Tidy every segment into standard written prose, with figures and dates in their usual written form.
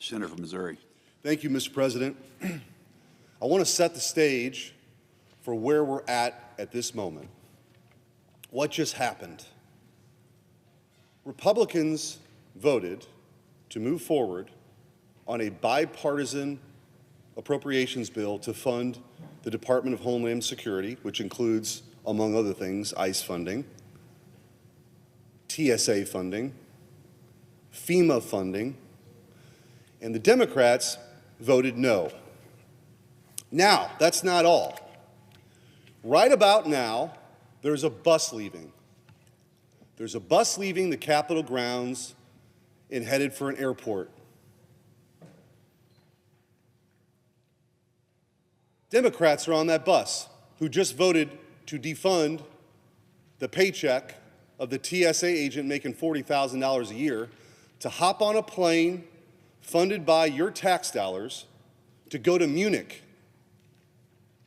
Senator from Missouri. Thank you, Mr. President. I want to set the stage for where we're at this moment. What just happened? Republicans voted to move forward on a bipartisan appropriations bill to fund the Department of Homeland Security, which includes, among other things, ICE funding, TSA funding, FEMA funding, and the Democrats voted no. Now, that's not all. Right about now, there's a bus leaving. There's a bus leaving the Capitol grounds and headed for an airport. Democrats are on that bus who just voted to defund the paycheck of the TSA agent making $40,000 a year to hop on a plane funded by your tax dollars to go to Munich,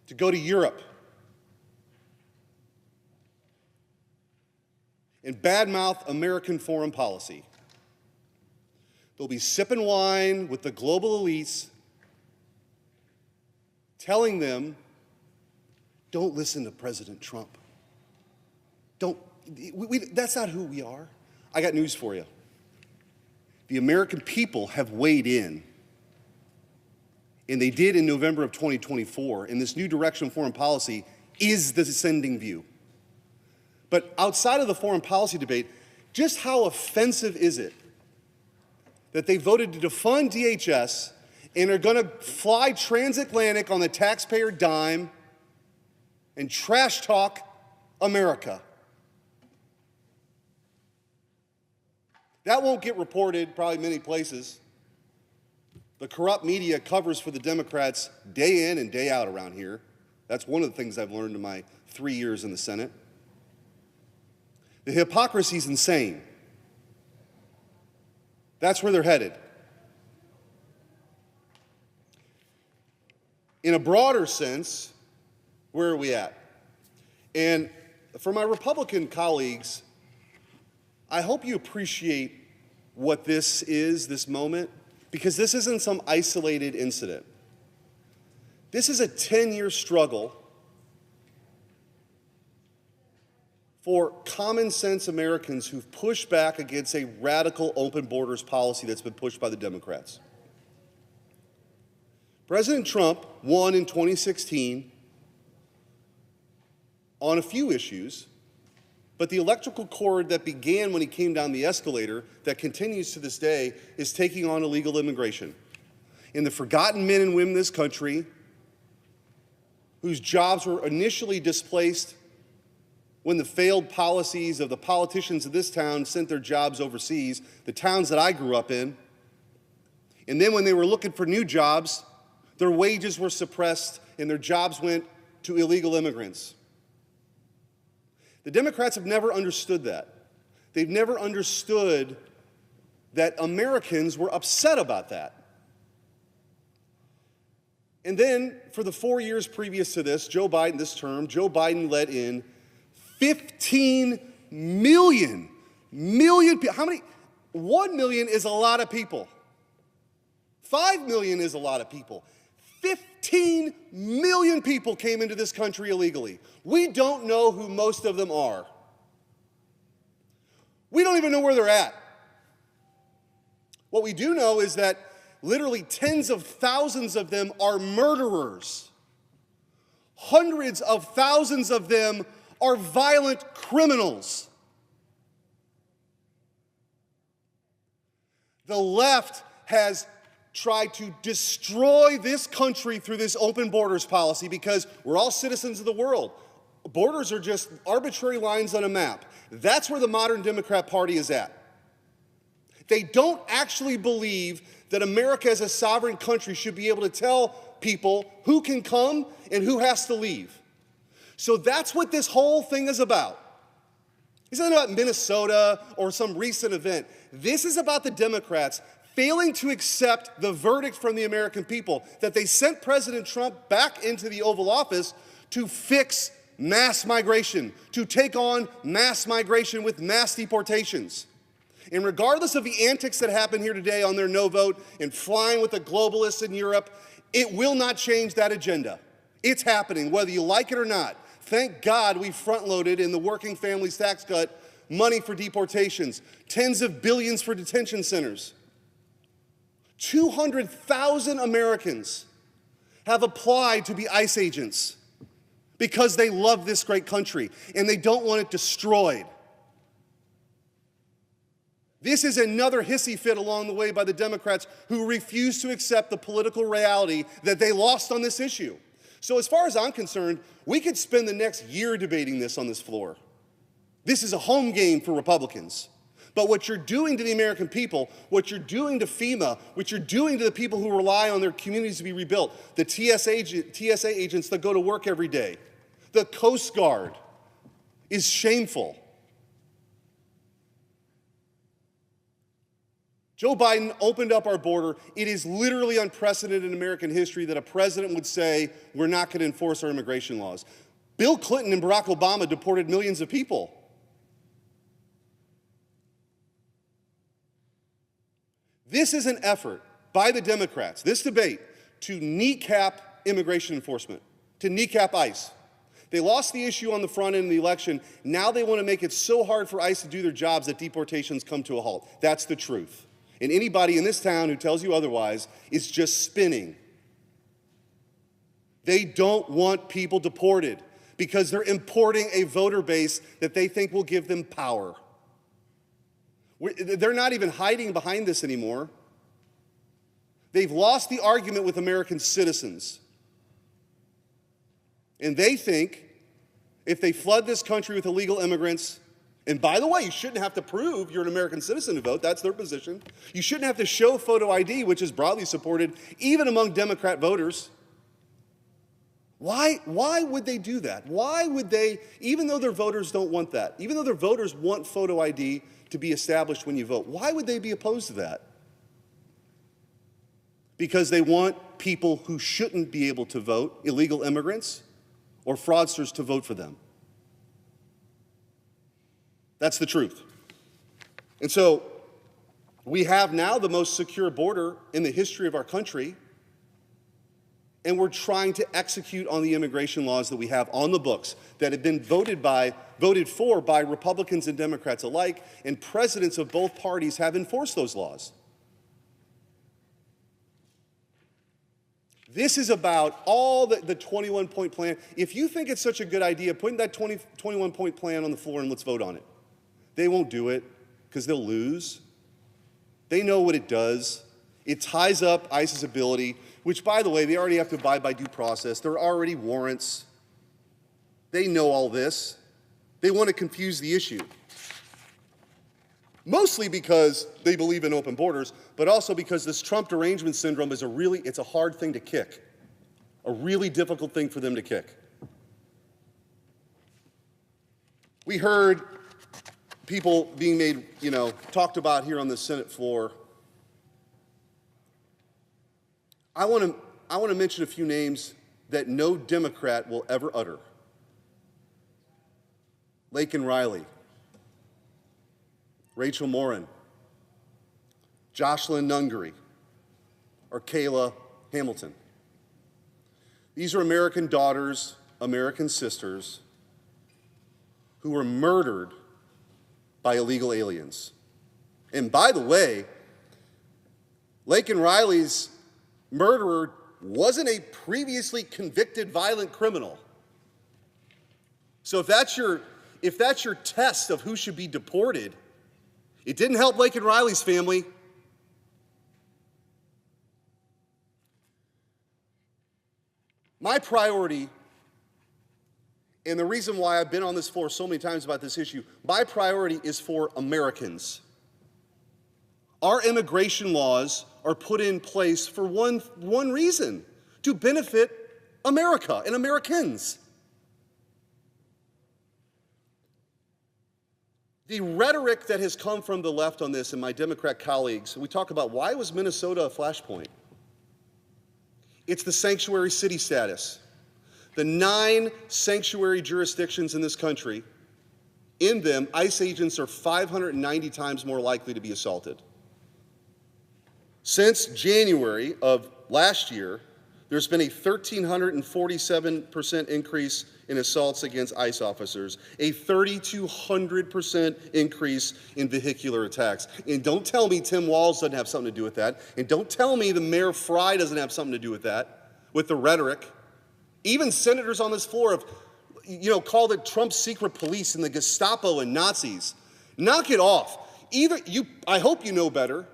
to go to Europe, and badmouth American foreign policy. They'll be sipping wine with the global elites, telling them, don't listen to President Trump. That's not who we are. I got news for you. The American people have weighed in, and they did in November of 2024, and this new direction of foreign policy is the ascending view. But outside of the foreign policy debate, just how offensive is it that they voted to defund DHS and are going to fly transatlantic on the taxpayer dime and trash talk America? That won't get reported probably many places. The corrupt media covers for the Democrats day in and day out around here. That's one of the things I've learned in my 3 years in the Senate. The hypocrisy is insane. That's where they're headed. In a broader sense, where are we at? And for my Republican colleagues, I hope you appreciate what this is, this moment, because this isn't some isolated incident. This is a 10-year struggle for common sense Americans who've pushed back against a radical open borders policy that's been pushed by the Democrats. President Trump won in 2016 on a few issues, but the electrical cord that began when he came down the escalator, that continues to this day, is taking on illegal immigration. And the forgotten men and women in this country whose jobs were initially displaced when the failed policies of the politicians of this town sent their jobs overseas, the towns that I grew up in, and then when they were looking for new jobs, their wages were suppressed and their jobs went to illegal immigrants. The Democrats have never understood that. They've never understood that Americans were upset about that. And then, for the 4 years previous to this, Joe Biden let in 15 million people. How many? 1 million is a lot of people. 5 million is a lot of people. 15 million people came into this country illegally. We don't know who most of them are. We don't even know where they're at. What we do know is that literally tens of thousands of them are murderers. Hundreds of thousands of them are violent criminals. The left has tried to destroy this country through this open borders policy because we're all citizens of the world. Borders are just arbitrary lines on a map. That's where the modern Democrat Party is at. They don't actually believe that America as a sovereign country should be able to tell people who can come and who has to leave. So that's what this whole thing is about. This isn't about Minnesota or some recent event. This is about the Democrats failing to accept the verdict from the American people that they sent President Trump back into the Oval Office to fix mass migration, to take on mass migration with mass deportations. And regardless of the antics that happen here today on their no vote and flying with the globalists in Europe, it will not change that agenda. It's happening, whether you like it or not. Thank God we front-loaded in the working families tax cut money for deportations, tens of billions for detention centers. 200,000 Americans have applied to be ICE agents because they love this great country and they don't want it destroyed. This is another hissy fit along the way by the Democrats who refuse to accept the political reality that they lost on this issue. So as far as I'm concerned, we could spend the next year debating this on this floor. This is a home game for Republicans. But what you're doing to the American people, what you're doing to FEMA, what you're doing to the people who rely on their communities to be rebuilt, the TSA agents that go to work every day, the Coast Guard, is shameful. Joe Biden opened up our border. It is literally unprecedented in American history that a president would say, we're not going to enforce our immigration laws. Bill Clinton and Barack Obama deported millions of people. This is an effort by the Democrats, this debate, to kneecap immigration enforcement, to kneecap ICE. They lost the issue on the front end of the election. Now they want to make it so hard for ICE to do their jobs that deportations come to a halt. That's the truth. And anybody in this town who tells you otherwise is just spinning. They don't want people deported because they're importing a voter base that they think will give them power. They're not even hiding behind this anymore. They've lost the argument with American citizens. And they think if they flood this country with illegal immigrants, and by the way, you shouldn't have to prove you're an American citizen to vote. That's their position. You shouldn't have to show photo ID, which is broadly supported even among Democrat voters. Why would they do that? Why would they, even though their voters don't want that, even though their voters want photo ID to be established when you vote, why would they be opposed to that? Because they want people who shouldn't be able to vote, illegal immigrants or fraudsters, to vote for them. That's the truth. And so we have now the most secure border in the history of our country, and we're trying to execute on the immigration laws that we have on the books that have been voted for by Republicans and Democrats alike, and presidents of both parties have enforced those laws. This is about all the 21-point plan. If you think it's such a good idea, put that 21-point plan on the floor and let's vote on it. They won't do it because they'll lose. They know what it does. It ties up ICE's ability, which, by the way, they already have to abide by due process. There are already warrants. They know all this. They want to confuse the issue. Mostly because they believe in open borders, but also because this Trump derangement syndrome is it's a hard thing to kick, a really difficult thing for them to kick. We heard people being made, talked about here on the Senate floor. I want to mention a few names that no Democrat will ever utter. Laken Riley, Rachel Morin, Jocelyn Nungary, or Kayla Hamilton. These are American daughters, American sisters, who were murdered by illegal aliens. And by the way, Laken Riley's murderer wasn't a previously convicted violent criminal. So if that's your test of who should be deported, it didn't help Laken Riley's family. My priority, and the reason why I've been on this floor so many times about this issue, my priority is for Americans. Our immigration laws are put in place for one reason: to benefit America and Americans. The rhetoric that has come from the left on this and my Democrat colleagues, we talk about why was Minnesota a flashpoint? It's the sanctuary city status. The 9 sanctuary jurisdictions in this country In them, ICE agents are 590 times more likely to be assaulted. Since January of last year, there's been a 1,347% increase in assaults against ICE officers, a 3,200% increase in vehicular attacks. And don't tell me Tim Walz doesn't have something to do with that. And don't tell me the Mayor Fry doesn't have something to do with that, with the rhetoric. Even senators on this floor have, called it Trump's secret police and the Gestapo and Nazis. Knock it off. I hope you know better,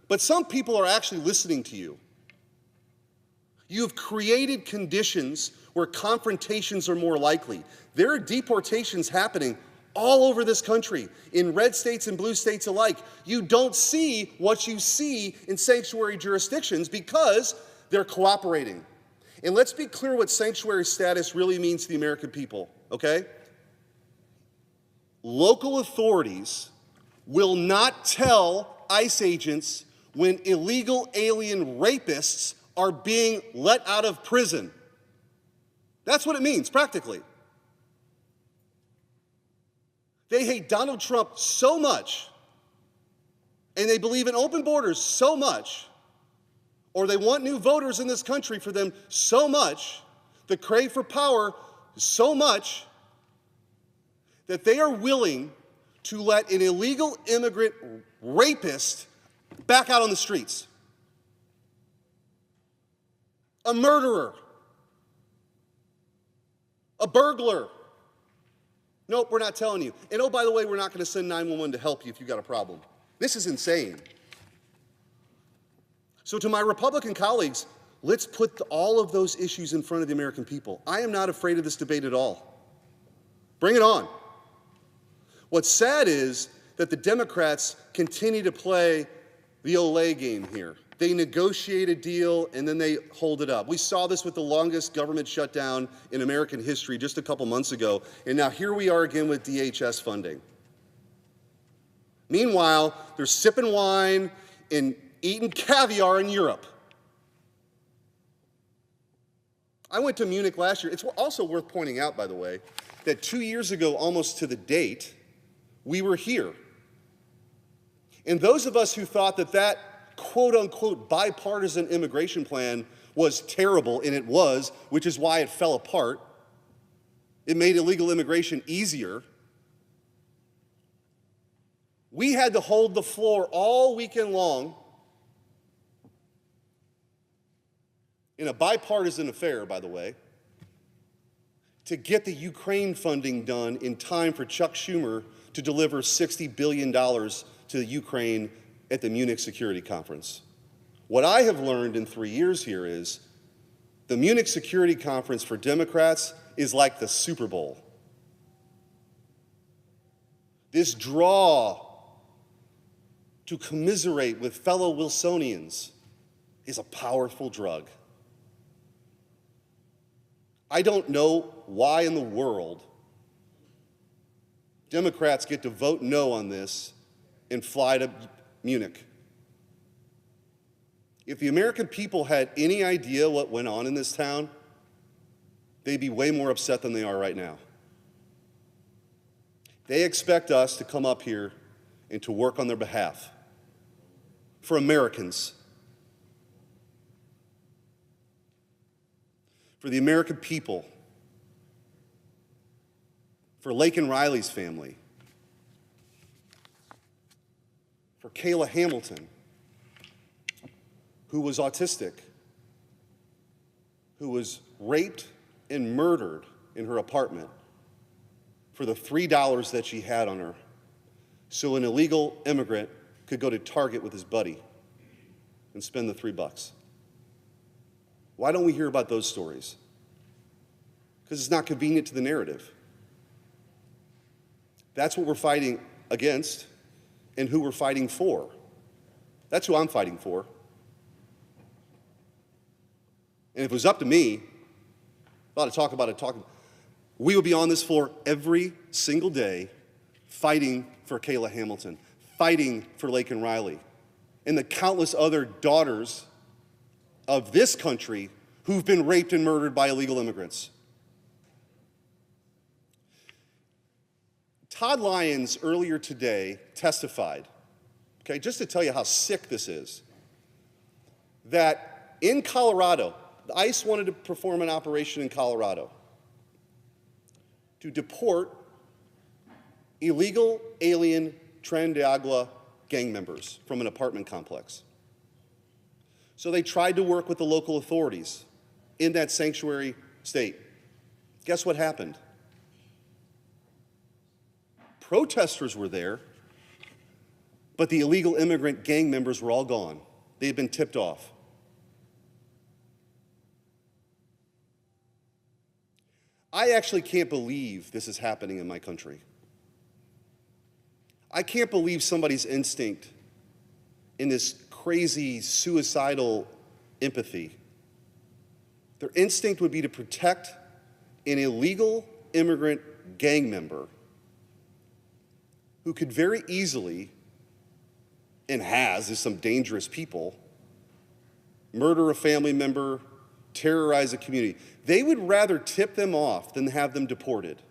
but some people are actually listening to you. You have created conditions where confrontations are more likely. There are deportations happening all over this country, in red states and blue states alike. You don't see what you see in sanctuary jurisdictions because they're cooperating. And let's be clear what sanctuary status really means to the American people, okay? Local authorities will not tell ICE agents when illegal alien rapists are being let out of prison. That's what it means, practically. They hate Donald Trump so much, and they believe in open borders so much, or they want new voters in this country for them so much, the crave for power so much, that they are willing to let an illegal immigrant rapist back out on the streets. A murderer, a burglar. Nope, we're not telling you. And oh, by the way, we're not going to send 911 to help you if you've got a problem. This is insane. So to my Republican colleagues, let's put all of those issues in front of the American people. I am not afraid of this debate at all. Bring it on. What's sad is that the Democrats continue to play the Olay game here. They negotiate a deal, and then they hold it up. We saw this with the longest government shutdown in American history just a couple months ago, and now here we are again with DHS funding. Meanwhile, they're sipping wine and eating caviar in Europe. I went to Munich last year. It's also worth pointing out, by the way, that 2 years ago, almost to the date, we were here. And those of us who thought that quote-unquote bipartisan immigration plan was terrible, and it was, which is why it fell apart. It made illegal immigration easier. We had to hold the floor all weekend long in a bipartisan affair, by the way, to get the Ukraine funding done in time for Chuck Schumer to deliver $60 billion to Ukraine at the Munich Security Conference. What I have learned in 3 years here is the Munich Security Conference for Democrats is like the Super Bowl. This draw to commiserate with fellow Wilsonians is a powerful drug. I don't know why in the world Democrats get to vote no on this and fly to Munich. If the American people had any idea what went on in this town, they'd be way more upset than they are right now. They expect us to come up here and to work on their behalf for Americans, for the American people, for Laken Riley's family, for Kayla Hamilton, who was autistic, who was raped and murdered in her apartment for the $3 that she had on her, so an illegal immigrant could go to Target with his buddy and spend the $3. Why don't we hear about those stories? Because it's not convenient to the narrative. That's what we're fighting against and who we're fighting for. That's who I'm fighting for. And if it was up to me, I ought to talk about it, we would be on this floor every single day fighting for Kayla Hamilton, fighting for Laken Riley, and the countless other daughters of this country who've been raped and murdered by illegal immigrants. Todd Lyons earlier today testified, okay, just to tell you how sick this is, that in Colorado, ICE wanted to perform an operation in Colorado to deport illegal alien Tren de Agua gang members from an apartment complex. So they tried to work with the local authorities in that sanctuary state. Guess what happened? Protesters were there, but the illegal immigrant gang members were all gone. They had been tipped off. I actually can't believe this is happening in my country. I can't believe somebody's instinct in this crazy suicidal empathy. Their instinct would be to protect an illegal immigrant gang member who could very easily, and has, is some dangerous people, murder a family member, terrorize a community. They would rather tip them off than have them deported.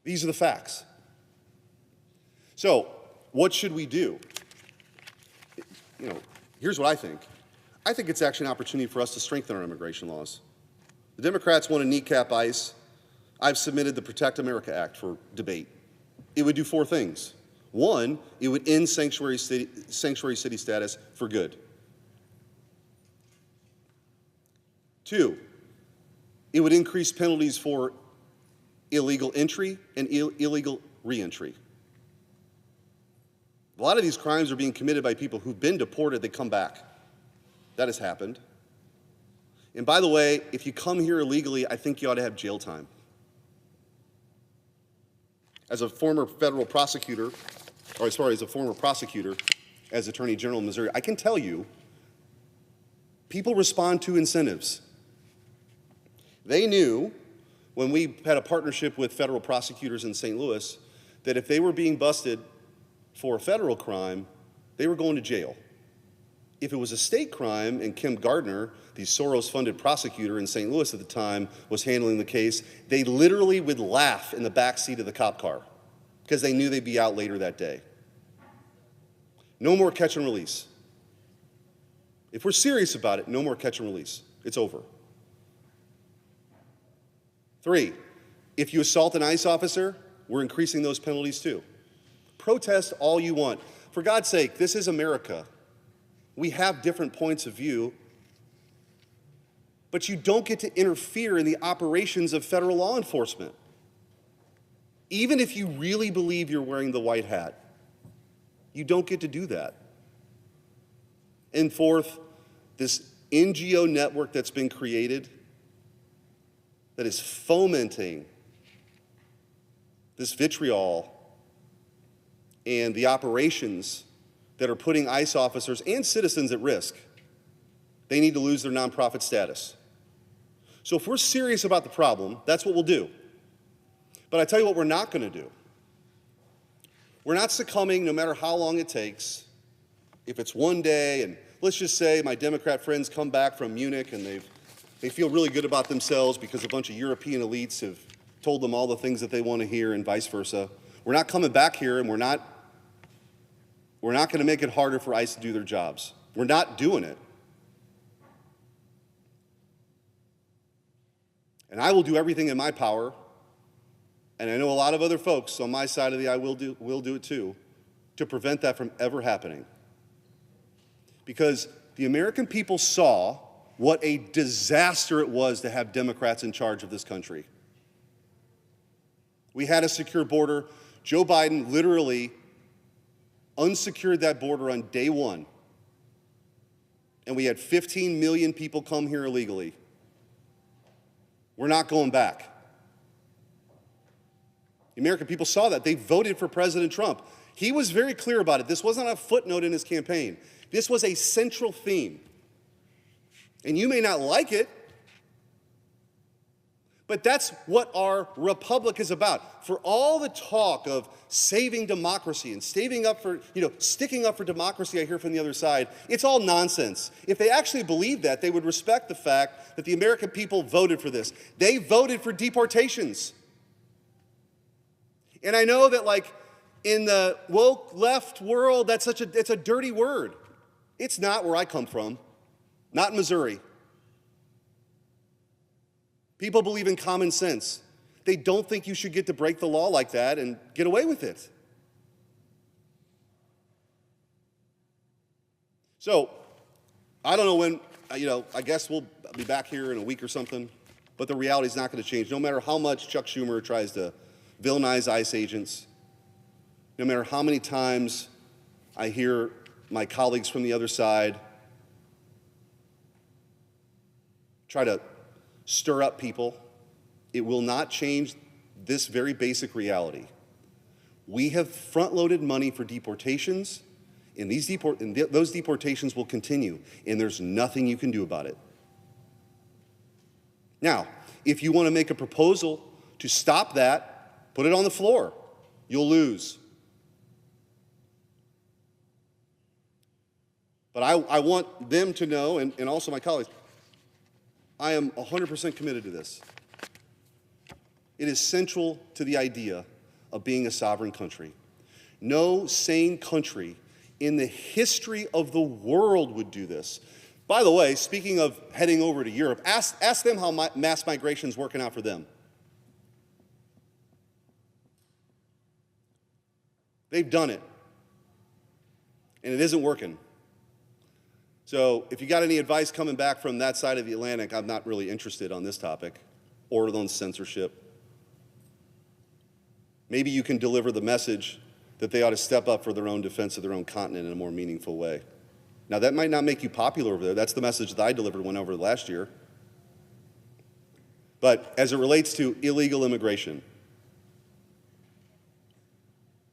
These are the facts. So, what should we do? Here's what I think. I think it's actually an opportunity for us to strengthen our immigration laws. The Democrats want to kneecap ICE. I've submitted the Protect America Act for debate. It would do 4 things. 1, it would end sanctuary city status for good. 2, it would increase penalties for illegal entry and illegal reentry. A lot of these crimes are being committed by people who've been deported, they come back. That has happened. And by the way, if you come here illegally, I think you ought to have jail time. As a former federal prosecutor, as a former prosecutor, as Attorney General in Missouri, I can tell you, people respond to incentives. They knew, when we had a partnership with federal prosecutors in St. Louis, that if they were being busted for a federal crime, they were going to jail. If it was a state crime, and Kim Gardner, the Soros-funded prosecutor in St. Louis at the time, was handling the case, they literally would laugh in the backseat of the cop car because they knew they'd be out later that day. No more catch and release. If we're serious about it, no more catch and release. It's over. 3, if you assault an ICE officer, we're increasing those penalties too. Protest all you want. For God's sake, this is America. We have different points of view, but you don't get to interfere in the operations of federal law enforcement. Even if you really believe you're wearing the white hat, you don't get to do that. And 4th, this NGO network that's been created that is fomenting this vitriol and the operations that are putting ICE officers and citizens at risk, they need to lose their nonprofit status. So if we're serious about the problem, that's what we'll do. But I tell you what we're not going to do. We're not succumbing no matter how long it takes. If it's one day, and let's just say my Democrat friends come back from Munich and they feel really good about themselves because a bunch of European elites have told them all the things that they want to hear and vice versa. We're not coming back here, and we're not going to make it harder for ICE to do their jobs. We're not doing it. And I will do everything in my power, and I know a lot of other folks on my side of the aisle will do it too, to prevent that from ever happening. Because the American people saw what a disaster it was to have Democrats in charge of this country. We had a secure border. Joe Biden literally unsecured that border on day 1. And we had 15 million people come here illegally. We're not going back. The American people saw that. They voted for President Trump. He was very clear about it. This wasn't a footnote in his campaign. This was a central theme. And you may not like it, But that's what our republic is about. For all the talk of saving democracy and sticking up for democracy I hear from the other side, it's all nonsense. If they actually believed that, they would respect the fact that the American people voted for this. They voted for deportations. And I know that, like, in the woke left world, it's a dirty word. It's not where I come from, not in Missouri. People believe in common sense. They don't think you should get to break the law like that and get away with it. So, I don't know when, I guess we'll be back here in a week or something, but the reality is not going to change. No matter how much Chuck Schumer tries to villainize ICE agents, no matter how many times I hear my colleagues from the other side try to stir up people, it will not change this very basic reality. We have front-loaded money for deportations, and those deportations will continue, and there's nothing you can do about it. Now, if you want to make a proposal to stop that, put it on the floor. You'll lose. But I want them to know, and also my colleagues, I am 100% committed to this. It is central to the idea of being a sovereign country. No sane country in the history of the world would do this. By the way, speaking of heading over to Europe, ask them how mass migration is working out for them. They've done it, and it isn't working. So if you got any advice coming back from that side of the Atlantic, I'm not really interested on this topic or on censorship. Maybe you can deliver the message that they ought to step up for their own defense of their own continent in a more meaningful way. Now, that might not make you popular over there. That's the message that I delivered when over last year. But as it relates to illegal immigration,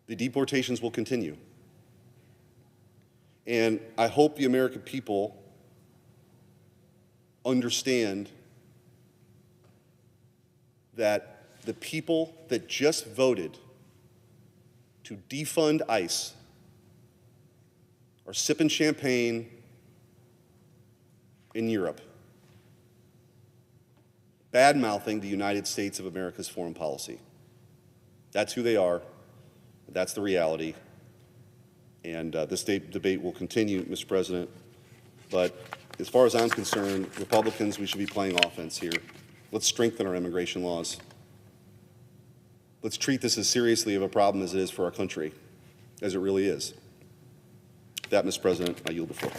the deportations will continue. And I hope the American people understand that the people that just voted to defund ICE are sipping champagne in Europe, bad-mouthing the United States of America's foreign policy. That's who they are. That's the reality. And this debate will continue, Mr. President. But as far as I'm concerned, Republicans, we should be playing offense here. Let's strengthen our immigration laws. Let's treat this as seriously of a problem as it is for our country, as it really is. With that, Mr. President, I yield the floor.